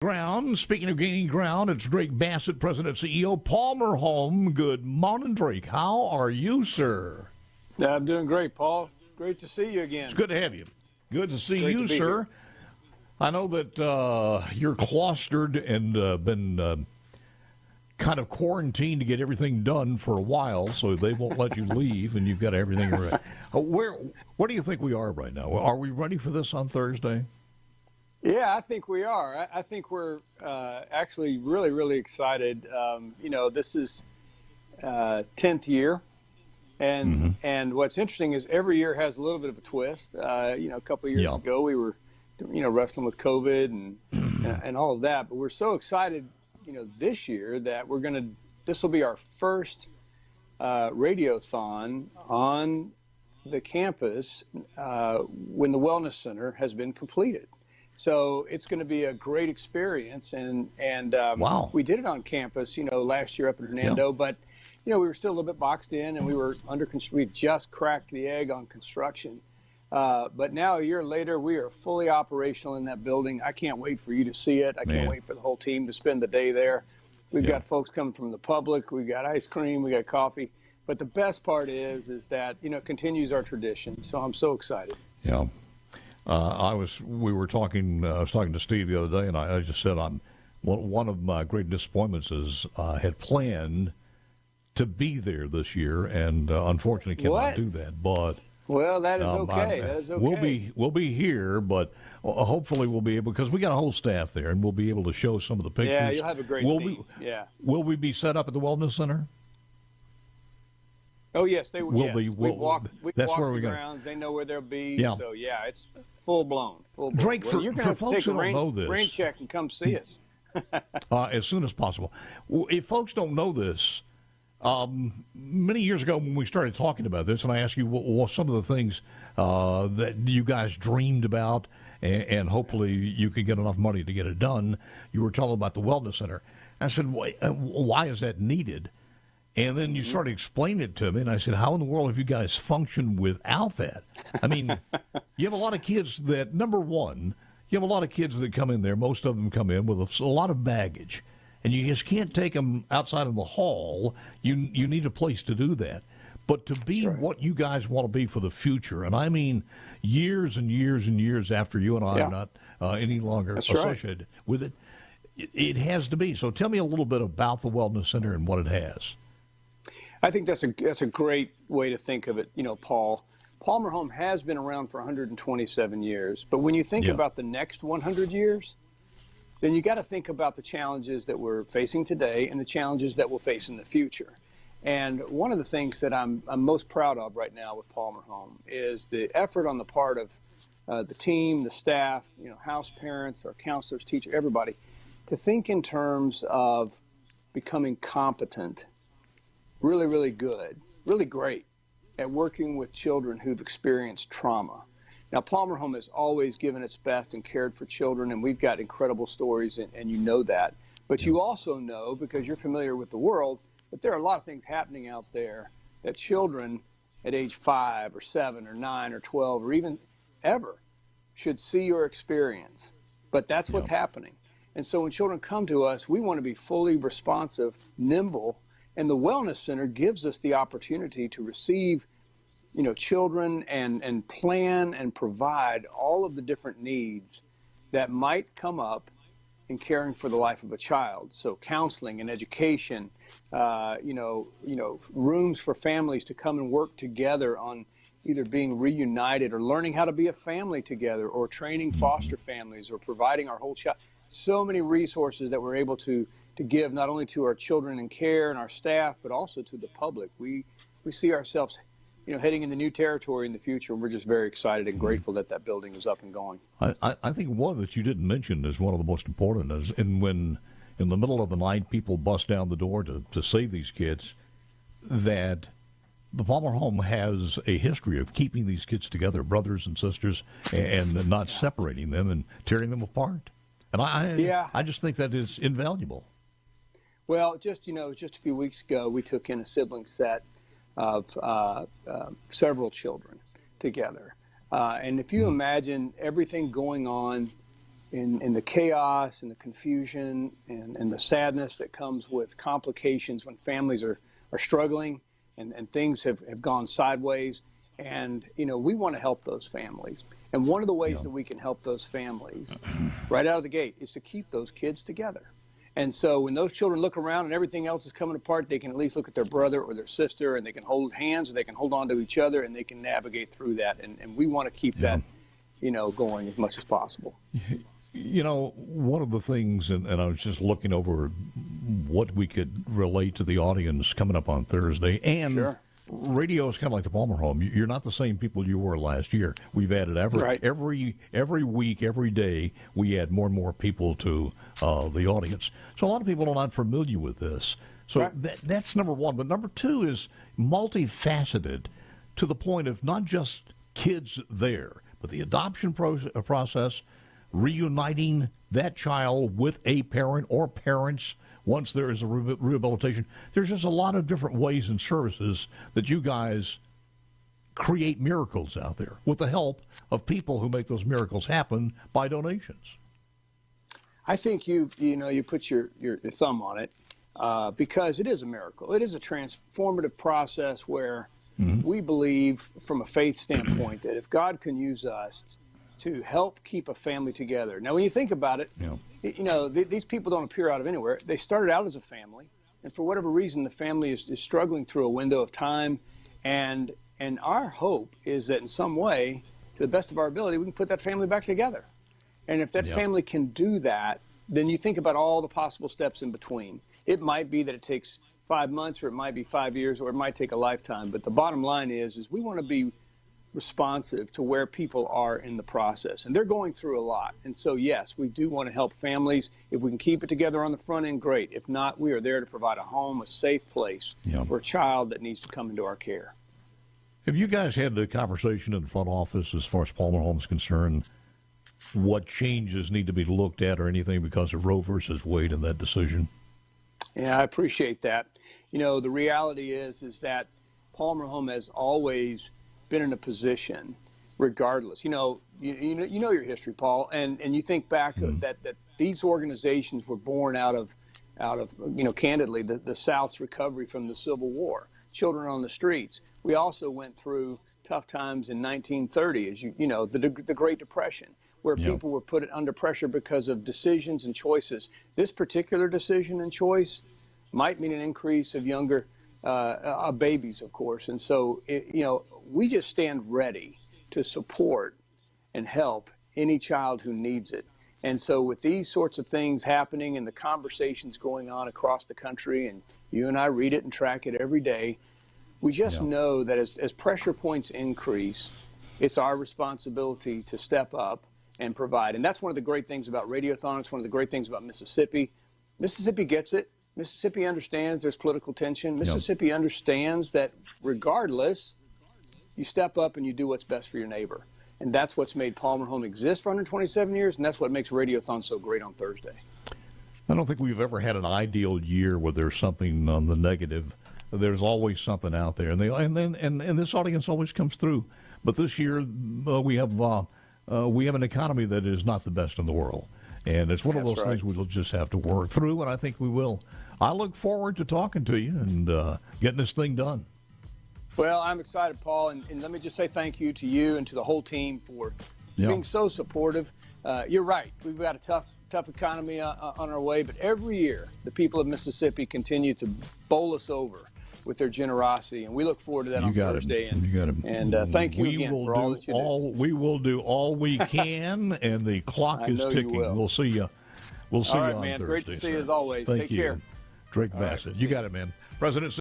Ground. Speaking of gaining ground, it's Drake Bassett, President and CEO, Palmer Home. Good morning, Drake. How are you, sir? I'm doing great, Paul. Great to see you again. It's good to have you. Good to see Great you, to be sir. here. I know that you're clustered and been kind of quarantined to get everything done for a while, so they won't let you leave, and you've got everything ready. Where do you think we are right now? Are we ready for this on Thursday? Yeah, I think we are. I think we're actually really, really excited. This is 10th year, and what's interesting is every year has a little bit of a twist. A couple of years ago we were, wrestling with COVID and all of that, but we're so excited, this year that this will be our first radiothon on the campus when the Wellness Center has been completed. So it's going to be a great experience, and wow. We did it on campus, last year up in Hernando, but we were still a little bit boxed in, and we were we just cracked the egg on construction. But now a year later, we are fully operational in that building. I can't wait for you to see it. I can't wait for the whole team to spend the day there. We've got folks coming from the public. We've got ice cream. We got coffee. But the best part is that it continues our tradition. So I'm so excited. Yeah. I was talking to Steve the other day, and I just said one of my great disappointments is I had planned to be there this year, and unfortunately cannot do that. But that is okay. That is okay. We'll be here, but hopefully we'll be able, because we got a whole staff there, and we'll be able to show some of the pictures. Yeah, you'll have a great team. Will we be set up at the Wellness Center? Oh yes, they will. We'll yes. be. We walk that's where the we're grounds. They know where they'll be. Yeah. So yeah, it's full blown. Drake, you're going to have to take a rain this, check and come see us as soon as possible. If folks don't know this, many years ago when we started talking about this, and I asked you what some of the things that you guys dreamed about, and hopefully you could get enough money to get it done, you were talking about the Wellness Center. I said, why is that needed? And then you started explaining it to me, and I said, how in the world have you guys functioned without that? I mean, you have a lot of kids that, number one, you have a lot of kids that come in there. Most of them come in with a lot of baggage, and you just can't take them outside in the hall. You need a place to do that. But to be what you guys want to be for the future, and I mean years and years and years after you and I are not any longer associated with it, it has to be. So tell me a little bit about the Wellness Center and what it has. I think that's a great way to think of it, Paul. Palmer Home has been around for 127 years, but when you think about the next 100 years, then you got to think about the challenges that we're facing today and the challenges that we'll face in the future. And one of the things that I'm most proud of right now with Palmer Home is the effort on the part of the team, the staff, house parents, our counselors, teachers, everybody, to think in terms of becoming competent, really, really good, really great at working with children who've experienced trauma. Now, Palmer Home has always given its best and cared for children, and we've got incredible stories, and you know that. But you also know, because you're familiar with the world, that there are a lot of things happening out there that children at age 5 or 7 or 9 or 12 or even ever should see or experience. But that's what's happening. And so when children come to us, we want to be fully responsive, nimble, and the Wellness Center gives us the opportunity to receive, children and plan and provide all of the different needs that might come up in caring for the life of a child. So counseling and education, rooms for families to come and work together on either being reunited or learning how to be a family together, or training foster families, or providing our whole child. So many resources that we're able to give not only to our children in care and our staff, but also to the public. We see ourselves, heading into new territory in the future, and we're just very excited and grateful that building is up and going. I think one that you didn't mention is one of the most important, is when in the middle of the night people bust down the door to save these kids, that the Palmer Home has a history of keeping these kids together, brothers and sisters, and not separating them and tearing them apart. And I just think that is invaluable. Well, just a few weeks ago, we took in a sibling set of several children together. And if you imagine everything going on in the chaos and the confusion and the sadness that comes with complications when families are struggling and things have gone sideways. And, we want to help those families. And one of the ways that we can help those families right out of the gate is to keep those kids together. And so when those children look around and everything else is coming apart, they can at least look at their brother or their sister, and they can hold hands, or they can hold on to each other, and they can navigate through that. And we want to keep that, going as much as possible. One of the things, and I was just looking over what we could relate to the audience coming up on Thursday, and Sure. Radio is kind of like the Palmer home. You're not the same people you were last year. We've added every week, every day, we add more and more people to the audience. So a lot of people are not familiar with this. So that's number one. But number two is multifaceted to the point of not just kids there, but the adoption process, reuniting that child with a parent or parents once there is a rehabilitation. There's just a lot of different ways and services that you guys create miracles out there with the help of people who make those miracles happen by donations. I think you put your thumb on it because it is a miracle. It is a transformative process where we believe from a faith standpoint that if God can use us to help keep a family together. Now, when you think about it, these people don't appear out of anywhere. They started out as a family, and for whatever reason, the family is struggling through a window of time. And our hope is that in some way, to the best of our ability, we can put that family back together. And if that family can do that, then you think about all the possible steps in between. It might be that it takes 5 months, or it might be 5 years, or it might take a lifetime. But the bottom line is we want to be responsive to where people are in the process, and they're going through a lot. And so, yes, we do want to help families. If we can keep it together on the front end, great. If not, we are there to provide a home, a safe place for a child that needs to come into our care. Have you guys had the conversation in the front office as far as Palmer Home is concerned, what changes need to be looked at or anything because of Roe versus Wade and that decision? Yeah, I appreciate that. The reality is that Palmer Home has always been in a position, regardless. You know your history, Paul, and you think back that these organizations were born out of candidly the South's recovery from the Civil War, Children on the Streets. We also went through tough times in 1930, as the Great Depression, where people were put under pressure because of decisions and choices. This particular decision and choice might mean an increase of younger babies, of course, and so we just stand ready to support and help any child who needs it. And so with these sorts of things happening and the conversations going on across the country, and you and I read it and track it every day, we just know that as pressure points increase, it's our responsibility to step up and provide. And that's one of the great things about Radiothon. It's one of the great things about Mississippi. Mississippi gets it. Mississippi understands there's political tension. Mississippi understands that regardless, you step up and you do what's best for your neighbor. And that's what's made Palmer Home exist for 127 years, and that's what makes Radiothon so great on Thursday. I don't think we've ever had an ideal year where there's something on the negative. There's always something out there, and this audience always comes through. But this year we have an economy that is not the best in the world, and it's one of those things we'll just have to work through, and I think we will. I look forward to talking to you and getting this thing done. Well, I'm excited, Paul, and let me just say thank you to you and to the whole team for being so supportive. You're right. We've got a tough economy on our way, but every year the people of Mississippi continue to bowl us over with their generosity, and we look forward to that on Thursday. And thank you again for all that you do. We will do all we can, and the clock is ticking. We'll see you. We'll see you on Thursday. Great to see you as always. Take care. Drake Bassett. You got it, man. President